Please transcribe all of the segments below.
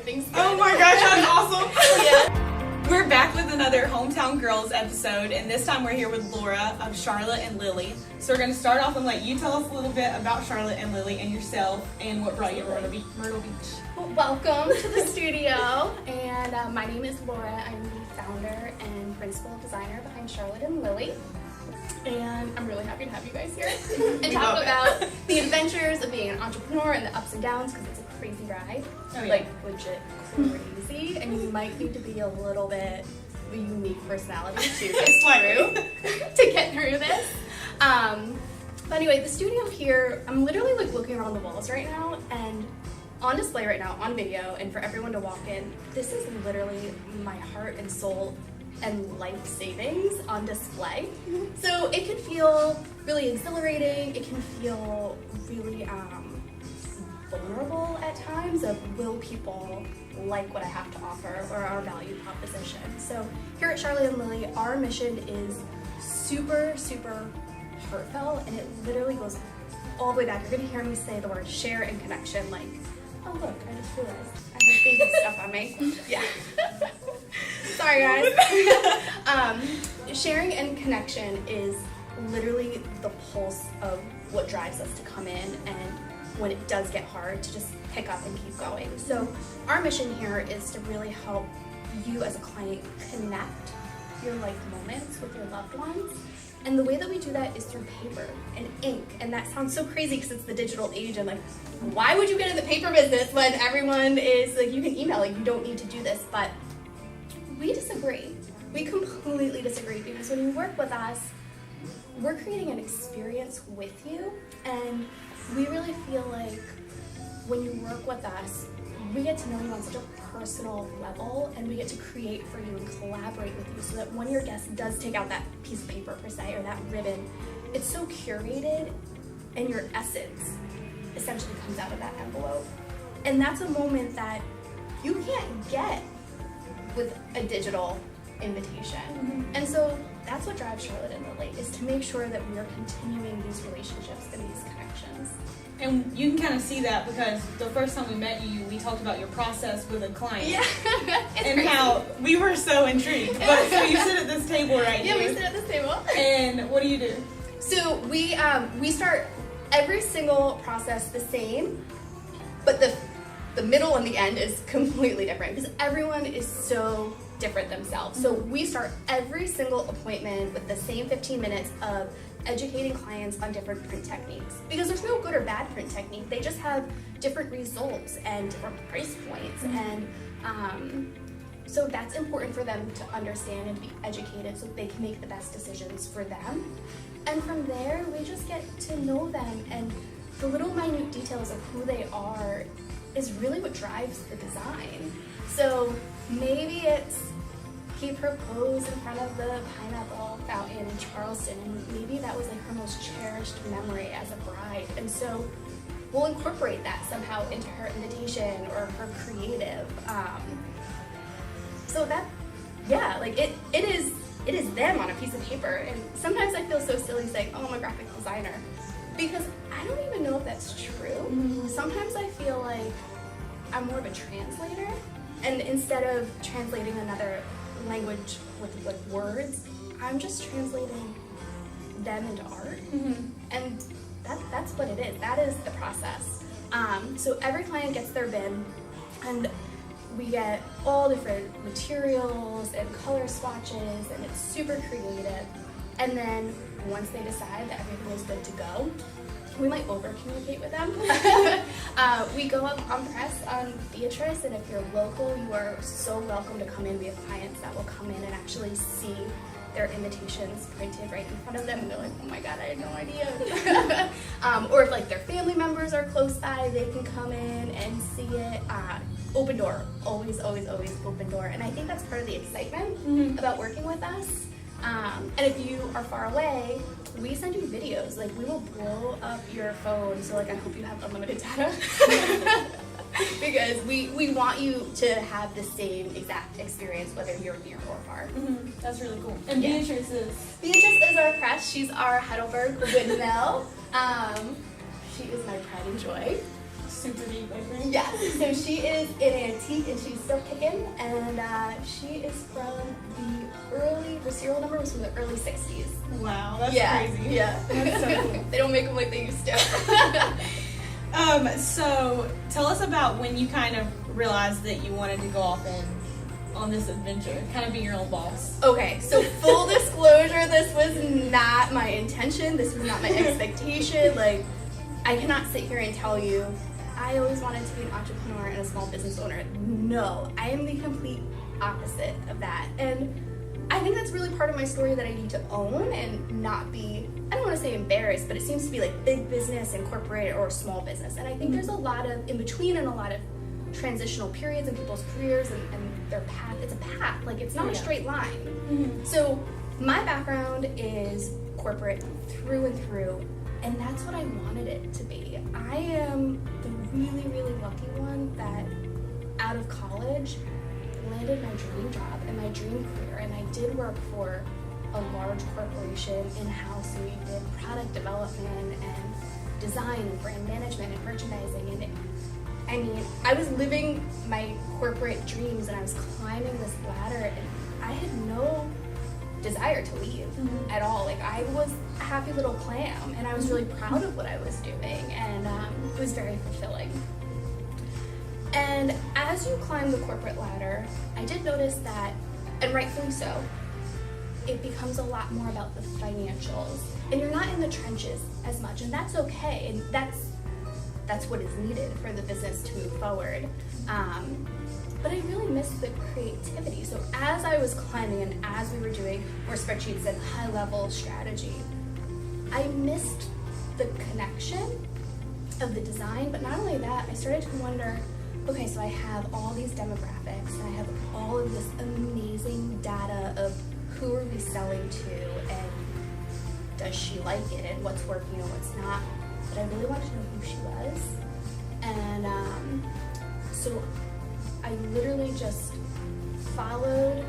everything's good. Oh my gosh, that's awesome. Yeah. We're back with another Hometown Girls episode, and this time we're here with Laura of Charlotte and Lily. So we're going to start off and let you tell us a little bit about Charlotte and Lily and yourself and what brought you to Myrtle Beach. Well, welcome to the studio, and my name is Laura. I'm the founder and principal designer behind Charlotte and Lily. And I'm really happy to have you guys here and talk about the adventures of being an entrepreneur and the ups and downs, because it's a crazy ride. Oh, yeah. Like, legit crazy, and you might need to be a little bit of a unique personality to get through this. But anyway, the studio here, I'm literally like looking around the walls right now, and on display right now, on video, and for everyone to walk in, this is literally my heart and soul and life savings on display. So it can feel really exhilarating, it can feel really vulnerable at times of, will people like what I have to offer or our value proposition. So here at Charlotte and Lily, our mission is super, super heartfelt, and it literally goes all the way back. You're gonna hear me say the word share and connection, like, oh look, I just realized I have baby stuff on me. Yeah. Sorry guys. Sharing and connection is literally the pulse of what drives us to come in, and when it does get hard, to just pick up and keep going. So our mission here is to really help you as a client connect your life moments with your loved ones. And the way that we do that is through paper and ink. And that sounds so crazy because it's the digital age, and like, why would you get in the paper business when everyone is like, you can email, like, you don't need to do this. But we disagree. We completely disagree, because when you work with us, we're creating an experience with you, and we really feel like when you work with us, we get to know you on such a personal level, and we get to create for you and collaborate with you, so that when your guest does take out that piece of paper per se, or that ribbon, it's so curated, and your essence essentially comes out of that envelope. And that's a moment that you can't get with a digital invitation. Mm-hmm. And so that's what drives Charlotte and Lily, is to make sure that we are continuing these relationships and these connections. And you can kind of see that because the first time we met you, we talked about your process with a client. Yeah. And crazy. How we were so intrigued. But so you sit at this table right here. Yeah, we sit at this table. And what do you do? So we start every single process the same, but the middle and the end is completely different, because everyone is so different themselves. So we start every single appointment with the same 15 minutes of educating clients on different print techniques, because there's no good or bad print technique. They just have different results and different price points. And so that's important for them to understand and be educated, so they can make the best decisions for them. And from there, we just get to know them, and the little minute details of who they are is really what drives the design. So maybe it's, he proposed in front of the pineapple fountain in Charleston, and maybe that was like her most cherished memory as a bride. And so we'll incorporate that somehow into her invitation or her creative. So that, yeah, like it is them on a piece of paper. And sometimes I feel so silly saying, oh, I'm a graphic designer, because I don't even know if that's true. Mm-hmm. Sometimes I feel like I'm more of a translator, and instead of translating another language with like words, I'm just translating them into art. Mm-hmm. And that's what it is. That is the process. So every client gets their bin, and we get all different materials and color swatches, and it's super creative. And then once they decide that everything is good to go, we might over-communicate with them. We go up on press on Beatrice, and if you're local, you are so welcome to come in. We have clients that will come in and actually see their invitations printed right in front of them, and they're like, oh my god, I had no idea. Or if like their family members are close by, they can come in and see it. Open door, always, always, always open door. And I think that's part of the excitement about working with us. And if you are far away, we send you videos. Like, we will blow up your phone, so like I hope you have unlimited data. Because we want you to have the same exact experience, whether you're near or far. Mm-hmm. That's really cool. And yeah. Beatrice is our press. She's our Heidelberg windmill. She is my pride and joy. super deep, I think. Yes, so she is an antique and she's still kicking, and she is from her serial number was from the early 60s. Wow, that's crazy. Yeah. That's so cool. They don't make them like they used to. So tell us about when you kind of realized that you wanted to go off on this adventure, kind of be your own boss. Okay, so full disclosure, this was not my intention. This was not my expectation. Like, I cannot sit here and tell you, I always wanted to be an entrepreneur and a small business owner. No, I am the complete opposite of that. And I think that's really part of my story that I need to own and not be, I don't want to say embarrassed, but it seems to be like big business and corporate or small business. And I think there's a lot of in between and a lot of transitional periods in people's careers and their path. It's a path, like it's not a straight line. Mm-hmm. So my background is corporate through and through, and that's what I wanted it to be. I am the really, really lucky one that out of college landed my dream job and my dream career, and I did work for a large corporation in-house, and we did product development and design and brand management and merchandising, and I mean, I was living my corporate dreams and I was climbing this ladder, and I had no desire to leave at all. Like, I was a happy little clam, and I was really proud of what I was doing, and it was very fulfilling. And as you climb the corporate ladder, I did notice that, and rightfully so, it becomes a lot more about the financials, and you're not in the trenches as much, and that's okay, and that's what is needed for the business to move forward. But I really missed the creativity. So as I was climbing and as we were doing more spreadsheets and high-level strategy, I missed the connection of the design. But not only that, I started to wonder, okay, so I have all these demographics, and I have all of this amazing data of who are we selling to, and does she like it, and what's working and what's not. But I really wanted to know who she was. And so I literally just followed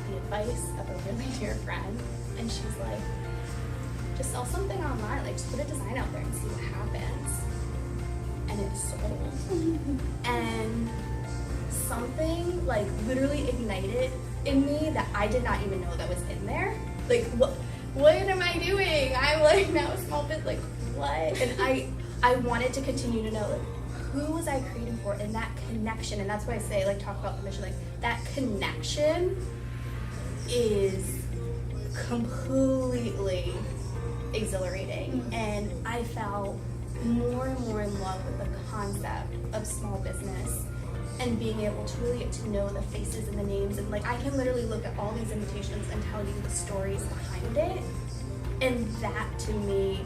the advice of a really dear friend, and she's like, just sell something online, like just put a design out there and see what happens. And it sold. And something like literally ignited in me that I did not even know that was in there. Like, what am I doing? I'm like now a small bit like, what? And I wanted to continue to know, like, who was I creating for, and that connection. And that's why I say, like, talk about the mission, like that connection is completely exhilarating. And I fell more and more in love with the concept of small business and being able to really get to know the faces and the names, and like I can literally look at all these invitations and tell you the stories behind it, and that to me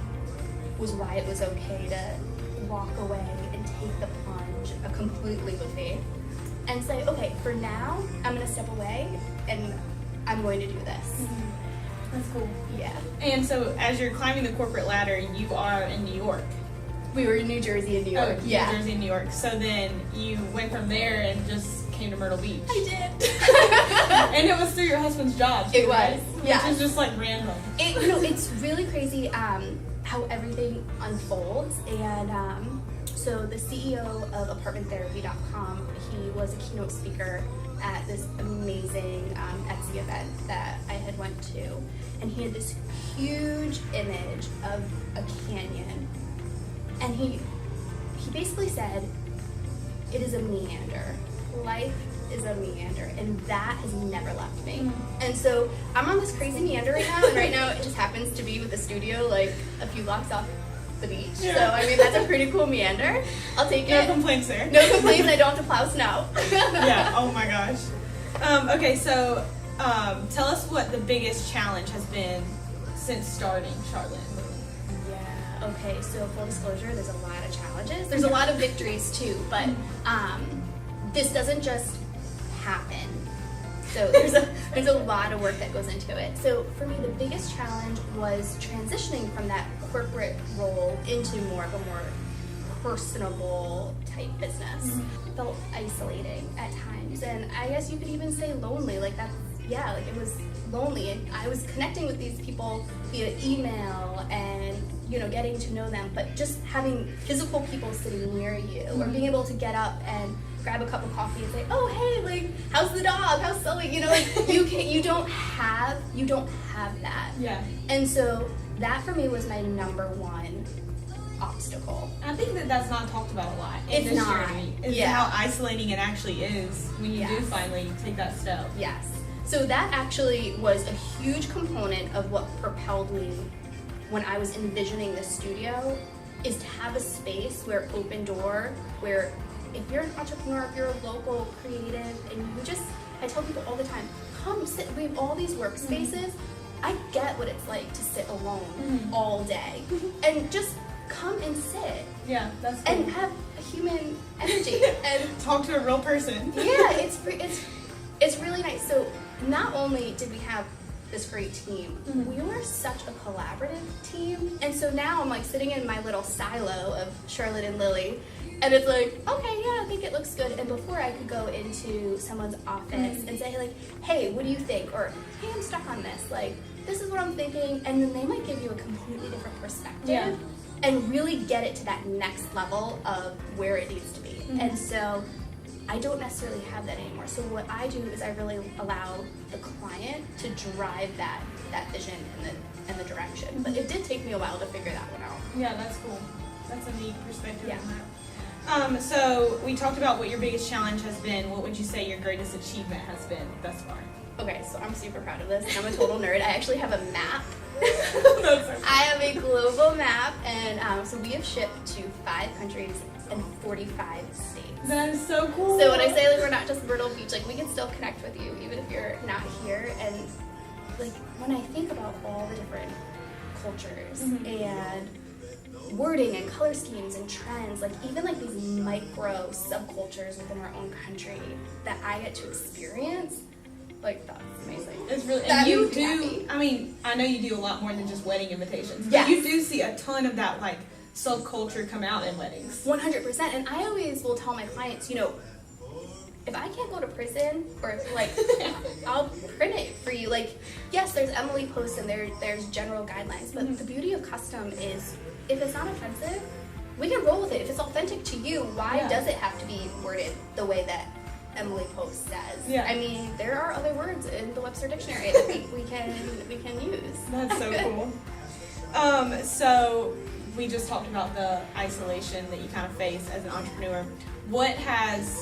was why it was okay to walk away and take the plunge a complete leap of faith and say, okay, for now I'm going to step away and I'm going to do this. That's cool. Yeah. And so as you're climbing the corporate ladder, you are in New York. We were in New Jersey and New York. New Jersey and New York. So then you went from there and just came to Myrtle Beach. I did. And it was through your husband's job. It was. Yeah. Which is just like random. It's really crazy how everything unfolds. And so the CEO of ApartmentTherapy.com, he was a keynote speaker at this amazing Etsy event that I had went to, and he had this huge image of a canyon, and he basically said, it is a meander. Life is a meander, and that has never left me. And so I'm on this crazy meander right now, and right now it just happens to be with the studio like a few blocks off the beach. Yeah. So I mean, that's a pretty cool meander. I'll take it. No complaints there. No complaints. I don't have to plow snow. Yeah. Oh my gosh. Okay, so tell us what the biggest challenge has been since starting Charlotte. Yeah. Okay. So full disclosure, there's a lot of challenges. There's a lot of victories too, but this doesn't just happen. So there's a lot of work that goes into it. So for me, the biggest challenge was transitioning from that corporate role into more of a more personable type business. Felt isolating at times, and I guess you could even say lonely. Like yeah, like it was lonely, and I was connecting with these people via email and, you know, getting to know them, but just having physical people sitting near you, or being able to get up and grab a cup of coffee and say, oh hey, like how's the dog, how's Sully, you know, like you don't have that. Yeah. And so that for me was my number one obstacle. I think that that's not talked about a lot in It's this not. journey. Is Yeah. how isolating it actually is when you do Yes. finally take that step. Yes. So that actually was a huge component of what propelled me when I was envisioning the studio, is to have a space where open door, where if you're an entrepreneur, if you're a local creative, and you just, I tell people all the time, come sit, we have all these workspaces. I get what it's like to sit alone all day, and just come and sit Yeah, that's cool. and have a human energy and talk to a real person. yeah, it's really nice. So not only did we have this great team, we were such a collaborative team, and so now I'm like sitting in my little silo of Charlotte and Lily, and it's like, okay, yeah, I think it looks good. And before I could go into someone's office and say like, hey, what do you think? Or hey, I'm stuck on this. Like, this is what I'm thinking, and then they might give you a completely different perspective. Yeah. And really get it to that next level of where it needs to be. And so I don't necessarily have that anymore. So what I do is I really allow the client to drive that vision and the direction. But it did take me a while to figure that one out. Yeah, that's cool. That's a neat perspective Yeah. on that. So we talked about what your biggest challenge has been. What would you say your greatest achievement has been thus far? Okay, so I'm super proud of this. I'm a total nerd. I actually have a map. That's so I have a global map, and so we have shipped to 5 countries and 45 states. That is so cool. So when I say like we're not just Myrtle Beach, like we can still connect with you even if you're not here. And like when I think about all the different cultures and wording and color schemes and trends, like even like these micro subcultures within our own country that I get to experience, like that's amazing. It's really, That and you makes me do, happy. I mean, I know you do a lot more than just wedding invitations. But Yes. you do see a ton of that, like, subculture come out in weddings. 100%. And I always will tell my clients, you know, if I can't go to prison, or if, like, I'll print it for you. Like, yes, there's Emily Post and there's general guidelines, but the beauty of custom is if it's not offensive, we can roll with it. If it's authentic to you, why Yeah. does it have to be worded the way that Emily Post says? Yeah. I mean, there are other words in the Webster Dictionary that we can use. That's so cool. So we just talked about the isolation that you kind of face as an entrepreneur. What has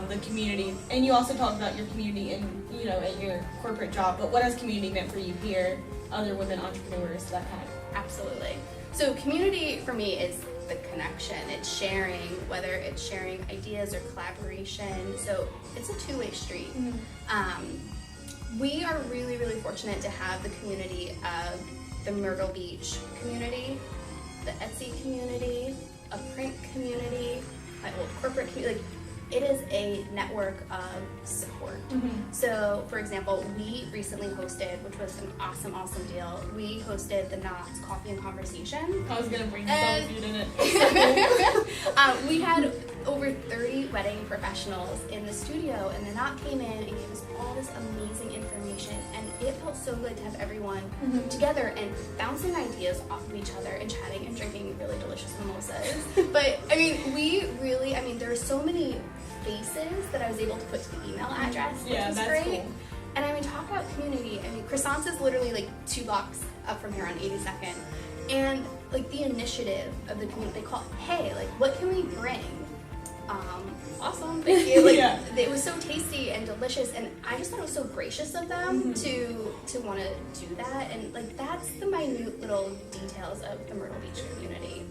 the community, and you also talked about your community in, you know, at your corporate job, but what has community meant for you here, other women entrepreneurs, that kind of? Absolutely. So community for me is the connection. It's sharing, whether it's sharing ideas or collaboration. So it's a two-way street. We are really, really fortunate to have the community of the Myrtle Beach community, the Etsy community, a print community, my old corporate community. Like, it is a network of support. So, for example, we recently hosted, which was an awesome, awesome deal. We hosted the Knots Coffee and Conversation. I was going to bring this up if you didn't. We had over 30 wedding professionals in the studio, and the Knot came in and gave us all this amazing information, and it felt so good to have everyone together and bouncing ideas off of each other and chatting and drinking really delicious mimosas. But I mean, there are so many faces that I was able to put to the email address, which Yeah, was that's great. cool. And I mean, talk about community. I mean, Croissants is literally like 2 blocks up from here on 82nd. And like the initiative of the community, they call it, hey, like what can we bring? Awesome, thank you. Like, Yeah. it was so tasty and delicious, and I just thought it was so gracious of them to want to do that. And like that's the minute little details of the Myrtle Beach community.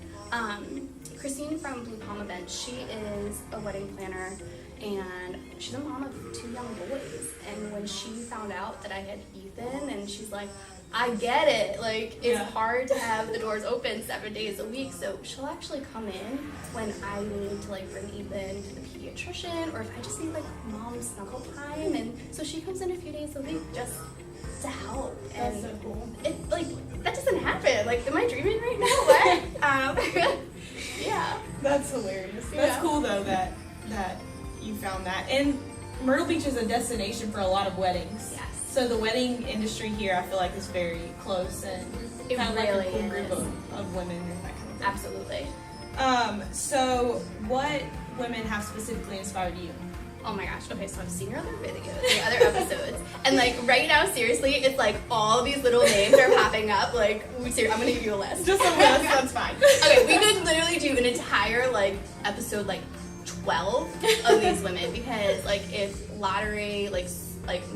Christine from Blue Palm Events, she is a wedding planner, and she's a mom of 2 young boys. And when she found out that I had Ethan, and she's like, I get it, like it's Yeah. hard to have the doors open 7 days a week, so she'll actually come in when I need to like bring Ethan to the pediatrician, or if I just need like mom snuggle time. And so she comes in a few days a week just to help. And That's so cool. it like that doesn't happen. Like, am I dreaming right now? What? Yeah. That's hilarious. That's Yeah. cool though that you found that. And Myrtle Beach is a destination for a lot of weddings. Yes. So the wedding industry here, I feel like, is very close and It kind of really like a cool group is. of women and that kind of thing. Absolutely. So what women have specifically inspired you? Oh my gosh. Okay, so I've seen your other videos, your other episodes, and like right now, seriously, it's like all these little names are popping up. Like, I'm gonna give you a list. Just a list, that's fine. Okay, we could literally do an entire like episode like 12 of these women because like if lottery, like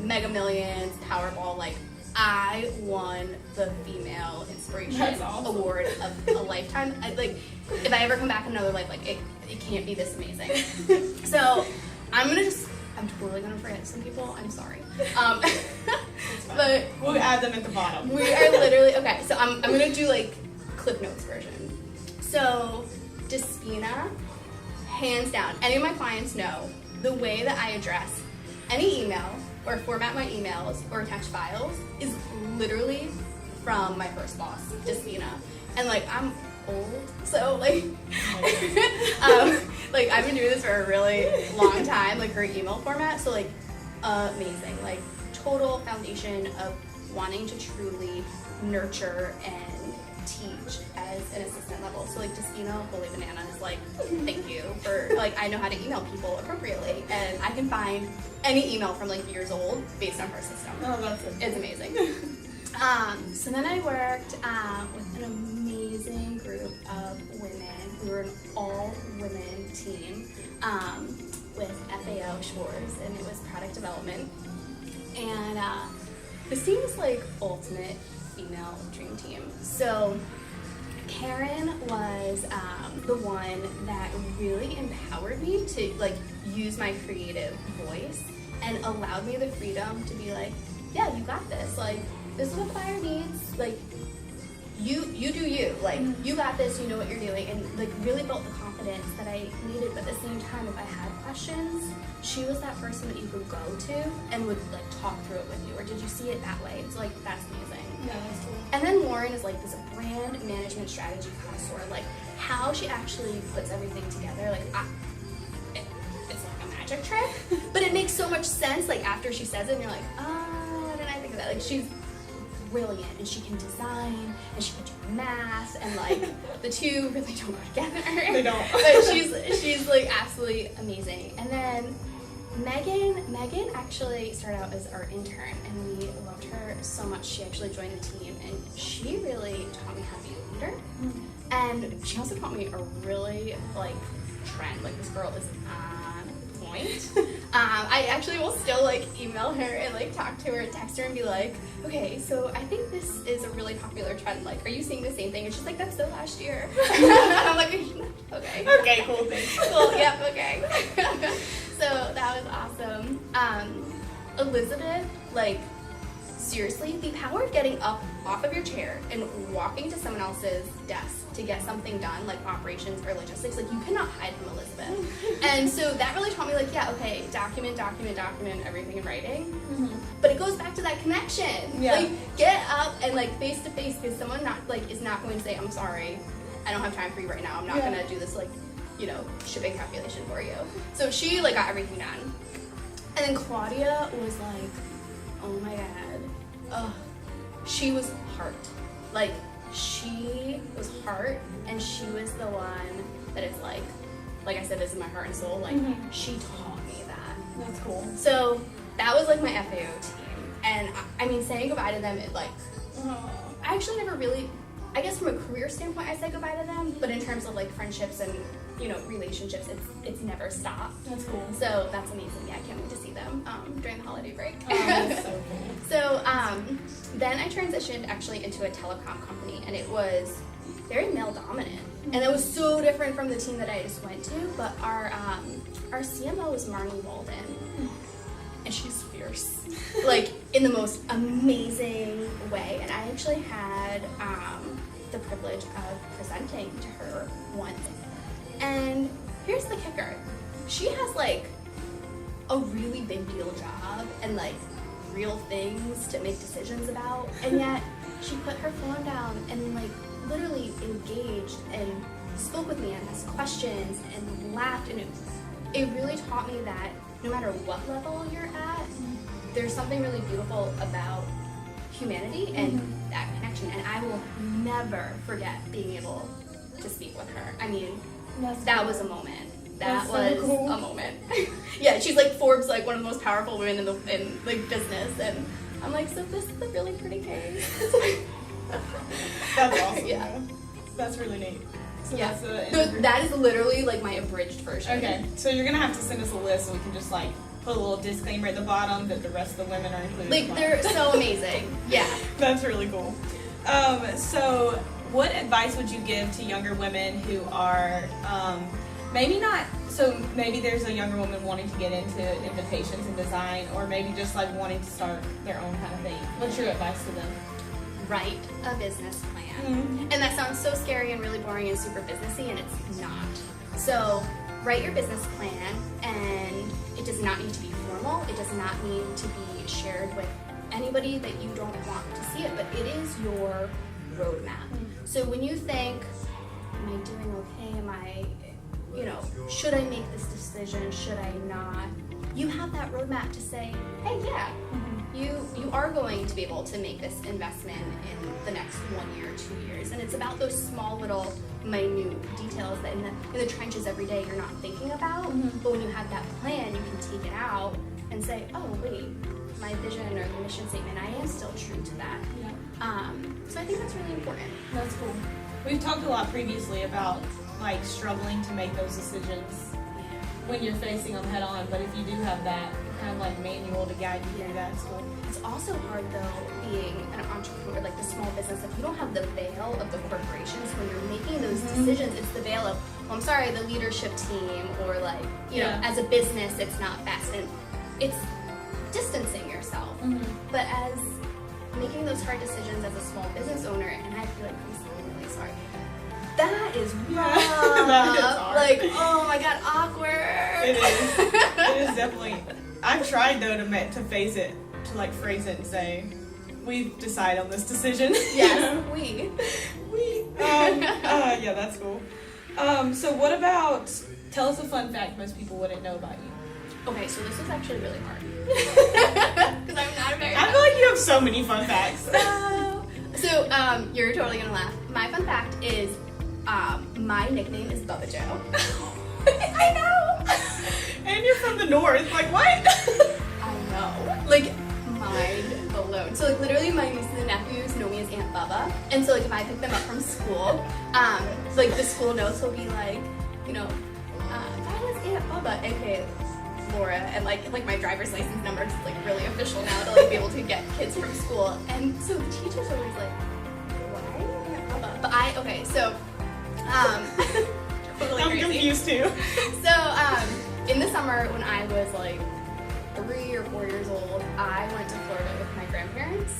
Mega Millions, Powerball, like I won the Female Inspiration That's awesome. Award of a lifetime. Like if I ever come back in another life, like it can't be this amazing. So I'm totally gonna forget some people. I'm sorry. But We'll add them at the bottom. we are literally okay. So I'm gonna do like Clip Notes version. So Despina, hands down. Any of my clients know the way that I address any email or format my emails or attach files is literally from my first boss, Despina. And like I'm old, so like like I've been doing this for a really long time, like her email format, so like amazing, like total foundation of wanting to truly nurture and teach as an assistant level. So like Despina, holy banana, is like thank you for like I know how to email people appropriately, and I can find any email from like years old based on her system. Oh, that's it. It's amazing. So then I worked with an amazing group of women. We were an all-women team with FAO Schwartz, and it was product development. And this team is like ultimate female dream team. So Karen was the one that really empowered me to like use my creative voice and allowed me the freedom to be like, yeah, you got this. Like, this is what Fire needs. Like, you do you. Like, you got this. You know what you're doing, and like really built the confidence that I needed. But at the same time, if I had questions, she was that person that you could go to and would like talk through it with you. Or did you see it that way? It's like that's amazing. Yeah, that's cool. And then Lauren is like this brand management strategy connoisseur. Like how she actually puts everything together. Like it's like a magic trick, but it makes so much sense. Like after she says it, and you're like, why didn't I think of that? Like she's brilliant, and she can design, and she can do math, and like the two really don't go together. They don't. But she's like absolutely amazing. And then Megan actually started out as our intern, and we loved her so much. She actually joined the team, and she really taught me how to be a leader. And she also taught me a really like trend. Like this girl is on point. I actually will still like email her and like talk to her, text her, and be like, okay, so I think this is a really popular trend. Like, are you seeing the same thing? And she's like, that's so last year. And I'm like, okay. Okay, cool, thanks. Cool, yep, okay. So that was awesome. Elizabeth, like, seriously, the power of getting up off of your chair and walking to someone else's desk to get something done, like operations or logistics, like you cannot hide from Elizabeth. And so that really taught me, like, yeah, okay, document everything in writing. But it goes back to that connection. Yeah. Like, get up and like face to face, because someone is not going to say, I'm sorry, I don't have time for you right now. I'm not gonna do this, like, you know, shipping calculation for you. So she like got everything done. And then Claudia was like, oh my god, she was heart. Like, she was heart, and she was the one that is like I said, this is my heart and soul. Like, she taught me that. That's cool. So that was like my FAO team. And I mean, saying goodbye to them, it like, I actually never really, I guess from a career standpoint, I said goodbye to them, but in terms of like friendships and, you know, relationships, it's never stopped. That's cool. So that's amazing. Yeah, I can't wait to see them during the holiday break. Oh, that's so cool. So then I transitioned actually into a telecom company, and it was very male dominant, and it was so different from the team that I just went to. But our CMO was Marnie Walden, and she's fierce, like in the most amazing way. And I actually had the privilege of presenting to her once. And here's the kicker: she has like a really big deal job and like real things to make decisions about, and yet she put her phone down and like literally engaged and spoke with me and asked questions and laughed, and it really taught me that no matter what level you're at, there's something really beautiful about humanity and that connection. And I will never forget being able to speak with her. I mean, that was a moment. That was a moment. Yeah, she's like Forbes, like one of the most powerful women in like business, and I'm like, so this is a really pretty case. That's awesome. Yeah, that's really neat. So yeah. that's That is literally like my abridged version. Okay, so you're gonna have to send us a list so we can just like put a little disclaimer at the bottom that the rest of the women are included. Like they're so amazing. Yeah. That's really cool. So what advice would you give to younger women who are maybe there's a younger woman wanting to get into invitations and design, or maybe just like wanting to start their own kind of thing? What's your advice to them? Write a business plan. Mm-hmm. And that sounds so scary and really boring and super businessy, and it's not. So write your business plan, and it does not need to be formal. It does not need to be shared with anybody that you don't want to see it, but it is your roadmap. So when you think, am I doing okay? Am I, should I make this decision? Should I not? You have that roadmap to say, hey, yeah, you are going to be able to make this investment in the next 1 year, 2 years. And it's about those small little minute details that in the trenches every day you're not thinking about. But when you have that plan, you can take it out and say, oh, wait, my vision or the mission statement, I am still true to that. Yeah. So I think that's really important. That's cool. We've talked a lot previously about like struggling to make those decisions when you're facing them head on, but if you do have that kind of like manual to guide you through that, it's cool. It's also hard though, being an entrepreneur, like the small business, if you don't have the veil of the corporations, when you're making those decisions, it's the veil of, well, I'm sorry, the leadership team, or like, you know, as a business, it's not best. And it's distancing yourself. But as making those hard decisions as a small business owner, and I feel like I'm really sorry, that is rough. That is hard. Like, oh my god, awkward. It is. It is definitely. I've tried though to phase it, to like phrase it and say, we've decided on this decision. Yes, we. Yeah, that's cool. So what about, tell us a fun fact most people wouldn't know about you. Okay, so this is actually really hard. Because I'm not a very... I feel like you have so many fun facts. So, you're totally gonna laugh. My fun fact is, my nickname is Bubba Joe. I know! And you're from the north, like what? I know. Like, mind blown. So, like, literally my nieces and nephews know me as Aunt Bubba. And so, like, if I pick them up from school, like, the school notes will be like, that was Aunt Bubba, aka Laura, and like my driver's license number is like really official now to like be able to get kids from school. And so the teacher's always like, why Aunt Bubba? But totally I'm crazy. confused too. So in the summer when I was like 3 or 4 years old, I went to Florida with my grandparents,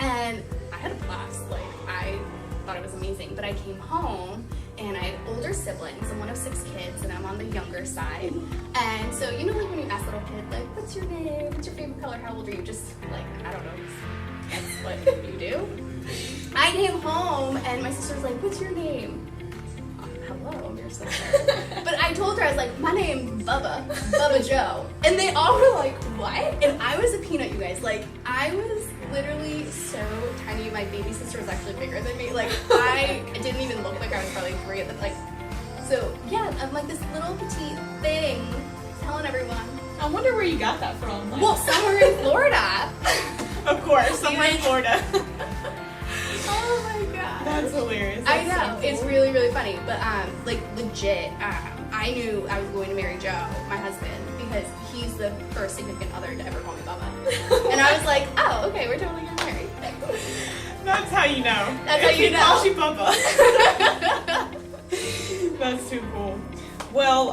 and I had a blast. Like, I thought it was amazing. But I came home, and I had older siblings. I'm one of 6 kids, and I'm on the younger side. And so, like when you ask little kids, like, what's your name? What's your favorite color? How old are you? Just like, I don't know. That's what you do. I came home, and my sister was like, what's your name? Hello, I'm your sister. But I told her, I was like, my name's Bubba Joe. And they all were like, what? And I was a peanut, you guys. Like, I was literally so tiny. My baby sister was actually bigger than me. Like, I didn't even look like I was probably 3 at the, like, so yeah, I'm like this little petite thing telling everyone. I wonder where you got that from. Like, well, somewhere in Florida. Of course, somewhere in Florida. Oh my god. That's hilarious. I That's know, so cool. it's really, really funny. But like legit, I knew I was going to marry Joe, my husband, because he's the first significant other to ever call me Bubba. And I was like, oh, okay, we're totally getting married. That's how you know. That's how you He know. calls you Bubba. That's too cool. Well,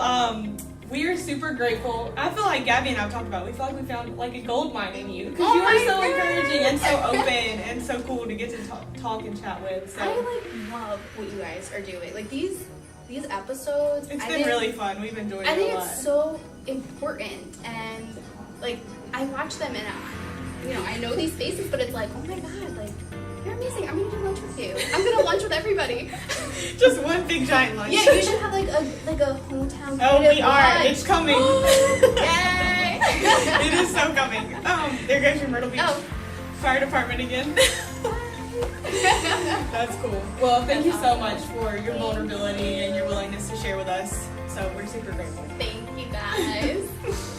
we are super grateful. I feel like Gabby and I have talked about it. We feel like we found like a gold mine in you. Because Oh you are my so God. encouraging and so open and so cool to get to talk and chat with. So I like love what you guys are doing. Like these episodes. it's I been think- really fun. We've enjoyed I it think a lot. it's so important, and like I watch them, and I know these faces, but it's like, oh my god, like You're amazing. I'm gonna do lunch with you. I'm gonna lunch with everybody. Just one big giant lunch. Yeah, you should have like a hometown. Oh, we creative are. lunch. It's coming. Yay! It is so coming. There goes your Myrtle Beach Oh. Fire Department again. That's cool. Well, thank you so much for your vulnerability and your willingness to share with us. So we're super grateful. Thank you guys.